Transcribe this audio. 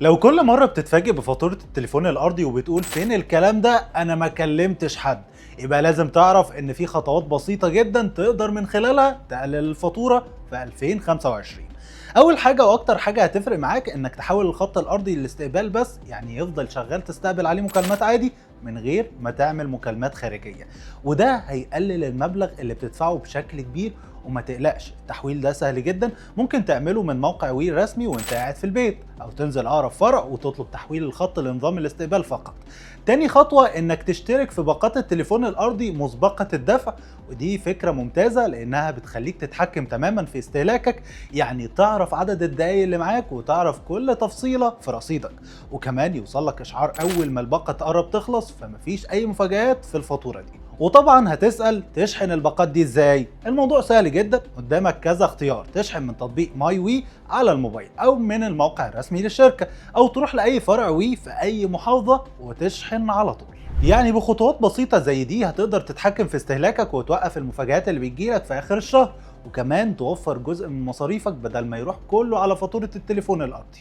لو كل مرة بتتفاجئ بفاتورة التليفون الأرضي وبتقول فين الكلام ده، أنا ما كلمتش حد، يبقى لازم تعرف إن في خطوات بسيطة جدا تقدر من خلالها تقلل الفاتورة في 2025. أول حاجة وأكتر حاجة هتفرق معاك إنك تحول الخط الأرضي للاستقبال بس، يعني يفضل شغال تستقبل عليه مكالمات عادي من غير ما تعمل مكالمات خارجية، وده هيقلل المبلغ اللي بتدفعه بشكل كبير. وما تقلقش، التحويل ده سهل جدا، ممكن تعمله من موقع وي رسمي وانت قاعد في البيت، او تنزل اقرب فرع وتطلب تحويل الخط لنظام الاستقبال فقط. تاني خطوة انك تشترك في باقات التليفون الارضي مسبقة الدفع، ودي فكرة ممتازة لانها بتخليك تتحكم تماما في استهلاكك، يعني تعرف عدد الدقايق اللي معاك وتعرف كل تفصيلة في رصيدك، وكمان يوصلك اشعار اول ما الباقة تقرب تخلص، فمفيش اي مفاجآت في الفاتورة دي. وطبعا هتسأل تشحن الباقات دي ازاي؟ الموضوع سهل جدا، قدامك كذا اختيار: تشحن من تطبيق ماي وي على الموبايل، او من الموقع الرسمي للشركة، او تروح لاي فرع وي في اي محافظة وتشحن على طول. يعني بخطوات بسيطة زي دي هتقدر تتحكم في استهلاكك وتوقف المفاجآت اللي بتجيلك في اخر الشهر، وكمان توفر جزء من مصاريفك بدل ما يروح كله على فاتورة التليفون الارضي.